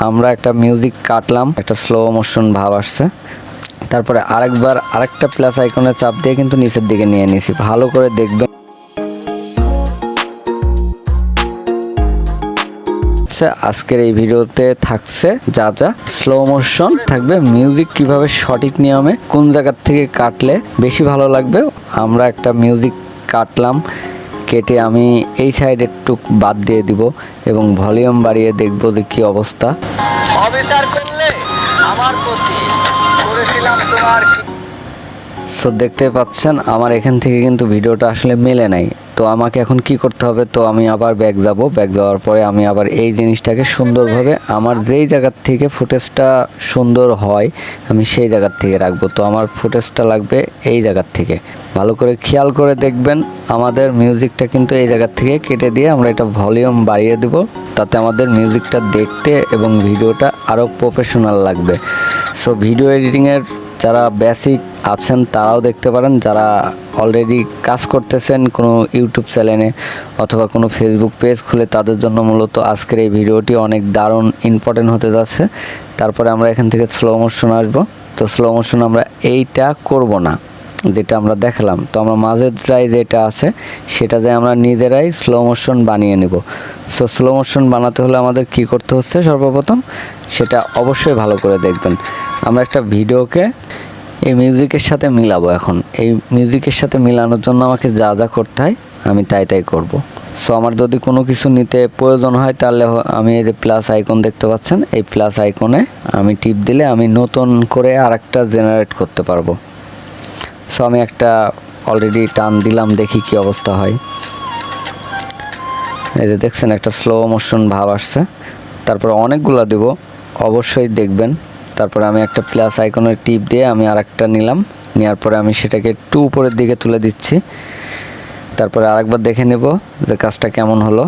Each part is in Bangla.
আমরা একটা মিউজিক কাটলাম, একটা স্লো মোশন ভাব আসছে। তারপরে আরেকবার আরেকটা প্লাস আইকনে চাপ দিয়ে কিন্তু নিচের দিকে নিয়ে নিছি। ভালো করে দেখবেন। আজকের এই ভিডিওতে থাকছে যা যা স্লো মোশন থাকবে, মিউজিক কিভাবে সঠিক নিয়মে কোন জায়গার থেকে কাটলে বেশি ভালো লাগবে। আমরা একটা মিউজিক কাটলাম, কেটে আমি এই সাইড একটু বাদ দিয়ে দিব এবং ভলিউম বাড়িয়ে দেখব যে কি অবস্থা। অবিচার করলে আমার প্রতি করেছিলাম তোমার। সো দেখতে পাচ্ছেন আমার এখান থেকে কিন্তু ভিডিওটা আসলে মেলে নাই। তো আমাকে এখন কি করতে হবে, তো আমি আবার ব্যাক যাব। ব্যাক যাওয়ার পরে আমি আবার এই জিনিসটাকে সুন্দরভাবে আমার যেই জায়গার থেকে ফুটেজটা সুন্দর হয় আমি সেই জায়গার থেকে রাখবো। তো আমার ফুটেজটা লাগবে এই জায়গার থেকে। ভালো করে খেয়াল করে দেখবেন, আমাদের মিউজিকটা কিন্তু এই জায়গার থেকে কেটে দিয়ে আমরা এটা ভলিউম বাড়িয়ে দেব, তাতে আমাদের মিউজিকটা দেখতে এবং ভিডিওটা আরও প্রফেশনাল লাগবে। সো ভিডিও এডিটিংয়ের যারা বেসিক আছেন তারাও দেখতে পারেন, যারা অলরেডি কাজ করতেছেন কোনো ইউটিউব চ্যানেলে অথবা কোনো ফেসবুক পেজ খুলে তাদের জন্য মূলত আজকের এই ভিডিওটি অনেক দারুণ ইম্পর্টেন্ট হতে যাচ্ছে। তারপরে আমরা এখান থেকে স্লো মোশন আসবো। তো স্লো মোশন আমরা এইটা করব না যেটা আমরা দেখালাম, তো আমরা মাঝের যাই যেটা আছে সেটা যে আমরা নিজেরাই স্লো মোশন বানিয়ে নেব। সো স্লো মোশন বানাতে হলে আমাদের কি করতে হচ্ছে, সর্বপ্রথম সেটা অবশ্যই ভালো করে দেখবেন। আমরা একটা ভিডিওকে এই মিউজিকের সাথে মিলাবো। এখন এই মিউজিকের সাথে মিলানোর জন্য আমাকে যা যা করতে হয় আমি তাই করব। সো আমার যদি কোনো কিছু নিতে প্রয়োজন হয় তাহলে আমি এই যে প্লাস আইকন দেখতে পাচ্ছেন, এই প্লাস আইকনে আমি টিপ দিলে আমি নতুন করে আরেকটা জেনারেট করতে পারবো। সো আমি একটা অলরেডি টান দিলাম, দেখি কি অবস্থা হয়। এই যে দেখছেন একটা স্লো মোশন ভাব আসছে। তারপরে অনেকগুলো দেব, অবশ্যই দেখবেন। তারপরে আমি একটা প্লাস আইকনের টিপ দিয়ে আমি আরেকটা নিলাম, নেওয়ার পরে আমি সেটাকে একটু উপরের দিকে তুলে দিচ্ছি। তারপরে আরেকবার দেখে নেব যে কাজটা কেমন হলো।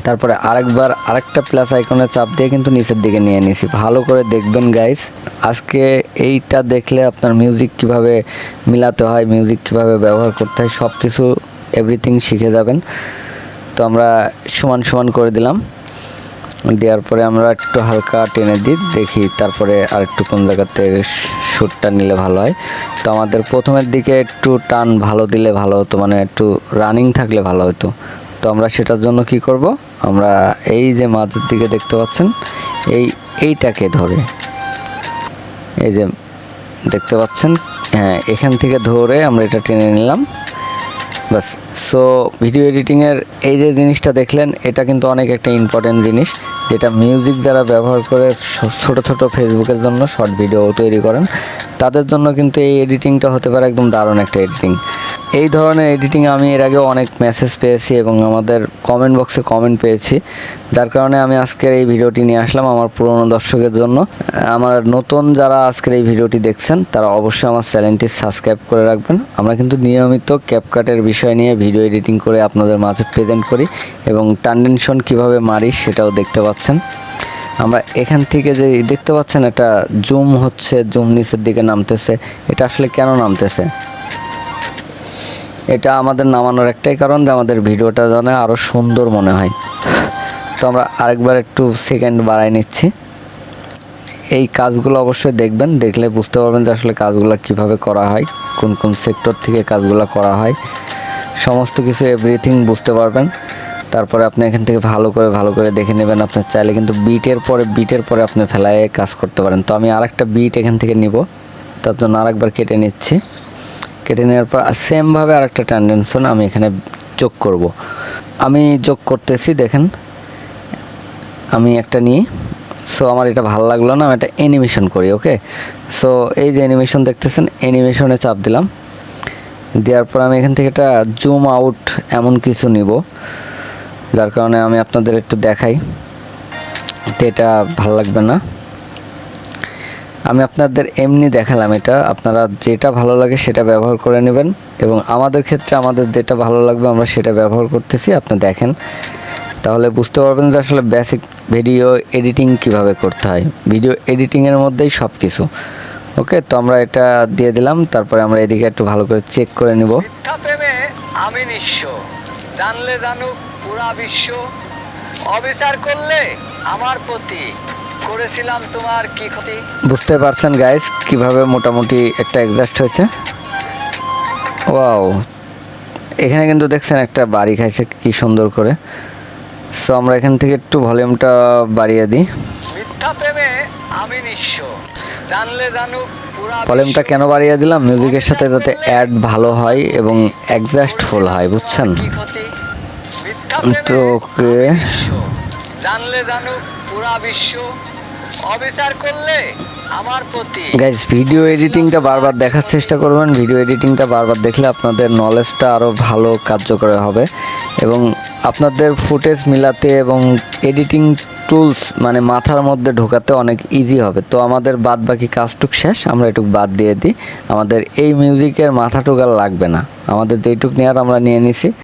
তারপরে আরেকবার আরেকটা প্লাস আইকনে চাপ দিয়ে কিন্তু নিচের দিকে নিয়ে নিছি। ভালো করে দেখবেন গাইস, আজকে এইটা দেখলে আপনার মিউজিক কিভাবে মিলাতে হয়, মিউজিক কিভাবে ব্যবহার করতে হয় সব কিছু এভরিথিং শিখে যাবেন। তো আমরা সমান সমান করে দিলাম, দেওয়ার পরে আমরা একটু হালকা টেনে দিই, দেখি তারপরে আর একটু কোন জায়গাতে শ্যুটটা নিলে ভালো হয়। তো আমাদের প্রথমের দিকে একটু টান ভালো দিলে ভালো হতো, মানে একটু রানিং থাকলে ভালো হতো। তো আমরা সেটার জন্য কি করব, আমরা এই যে মাঝের দিকে দেখতে পাচ্ছেন এইটাকে ধরে, এই যে দেখতে পাচ্ছেন, হ্যাঁ এখান থেকে ধরে আমরা এটা টেনে নিলাম বাস। সো ভিডিও এডিটিংয়ের এই যে জিনিসটা দেখলেন এটা কিন্তু অনেক একটা ইম্পর্টেন্ট জিনিস, যেটা মিউজিক যারা ব্যবহার করে ছোট ছোট ফেসবুকের জন্য শর্ট ভিডিও তৈরি করেন তাদের জন্য কিন্তু এই এডিটিংটা হতে পারে একদম দারুণ একটা এডিটিং। এই ধরনের এডিটিং আমি এর আগেও অনেক মেসেজ পেয়েছি এবং আমাদের কমেন্ট বক্সে কমেন্ট পেয়েছি, যার কারণে আমি আজকের এই ভিডিওটি নিয়ে আসলাম আমার পুরনো দর্শকের জন্য। আমার নতুন যারা আজকের এই ভিডিওটি দেখছেন তারা অবশ্যই আমার চ্যানেলটি সাবস্ক্রাইব করে রাখবেন। আমরা কিন্তু নিয়মিত ক্যাপকাটের বিষয় নিয়ে ভিডিও এডিটিং করে আপনাদের মাঝে প্রেজেন্ট করি এবং ট্রানজিশন কীভাবে মারি সেটাও দেখতে পাচ্ছেন। আমরা এখান থেকে যে দেখতে পাচ্ছেন এটা জুম হচ্ছে, জুম নিচের দিকে নামতেছে, এটা আসলে কেন নামতেছে, এটা আমাদের নামানোর একটাই কারণ যে আমাদের ভিডিওটা যেন আরও সুন্দর মনে হয়। তো আমরা আরেকবার একটু সেকেন্ড বাড়াই নিচ্ছি। এই কাজগুলো অবশ্যই দেখবেন, দেখলে বুঝতে পারবেন যে আসলে কাজগুলো কিভাবে করা হয়, কোন কোন সেক্টর থেকে কাজগুলো করা হয়, সমস্ত কিছু এভরিথিং বুঝতে পারবেন। তারপরে আপনি এখান থেকে ভালো করে দেখে নেবেন। আপনার চাইলে কিন্তু বিটের পরে আপনি ফেলায় কাজ করতে পারেন। তো আমি আরেকটা বিট এখান থেকে নিব, তার জন্য আরেকবার কেটে নিচ্ছি। কেটে নেওয়ার পর সেমভাবে আরেকটা ট্রানজিশন আমি এখানে যোগ করব। আমি যোগ করতেছি, দেখেন আমি একটা নিই। সো আমার এটা ভালো লাগলো না, আমি একটা অ্যানিমেশন করি। ওকে, সো এই যে অ্যানিমেশন দেখতেছেন, অ্যানিমেশনে চাপ দিলাম, দেওয়ার পর আমি এখান থেকে একটা জুম আউট এমন কিছু নিব, যার কারণে আমি আপনাদের একটু দেখাই। তো এটা ভালো লাগবে না, আমি আপনাদের এমনি দেখালাম। এটা আপনারা যেটা ভালো লাগে সেটা ব্যবহার করে নেবেন এবং আমাদের ক্ষেত্রে আমাদের যেটা ভালো লাগবে আমরা সেটা ব্যবহার করতেছি। আপনি দেখেন তাহলে বুঝতে পারবেন যে আসলে বেসিক ভিডিও এডিটিং কিভাবে করতে হয়। ভিডিও এডিটিংয়ের মধ্যেই সব কিছু। ওকে, তো আমরা এটা দিয়ে দিলাম। তারপরে আমরা এদিকে একটু ভালো করে চেক করে নিব। আমি নিঃস্ব, জানলে জানুক পুরা বিশ্ব, অবিচার করলে আমার প্রতি করেছিলাম তোমার কি ক্ষতি। বুঝতে পারছেন গাইস কিভাবে মোটামুটি একটা অ্যাডজাস্ট হয়েছে। ওয়াও, এখানে কিন্তু দেখছেন একটা বাড়ি খাইছে কি সুন্দর করে। সো আমরা এখান থেকে একটু ভলিউমটা বাড়িয়ে দিই। মিথ্যা প্রেমে আমি নিঃস্ব, জানলে জানুক পুরা। ভলিউমটা কেন বাড়িয়ে দিলাম? মিউজিকের সাথে যাতে অ্যাড ভালো হয় এবং অ্যাডজাস্টফুল হয়, বুঝছেন? তো ওকে, জানলে জানুক পুরা বিশ্ব, অবিচার করলে আমার প্রতি। গাইস, ভিডিও এডিটিংটা বারবার দেখার চেষ্টা করবেন। ভিডিও এডিটিংটা বারবার দেখলে আপনাদের নলেজটা আরও ভালো কার্যকর হবে এবং আপনাদের ফুটেজ মিলাতে এবং এডিটিং টুলস মানে মাথার মধ্যে ঢোকাতে অনেক ইজি হবে। তো আমাদের বাদ বাকি কাজটুক শেষ, আমরা এটুক বাদ দিয়ে দিই। আমাদের এই মিউজিকের মাথা টোকাল লাগবে না, আমাদের যেইটুক নেওয়ার আমরা নিয়ে নিছি।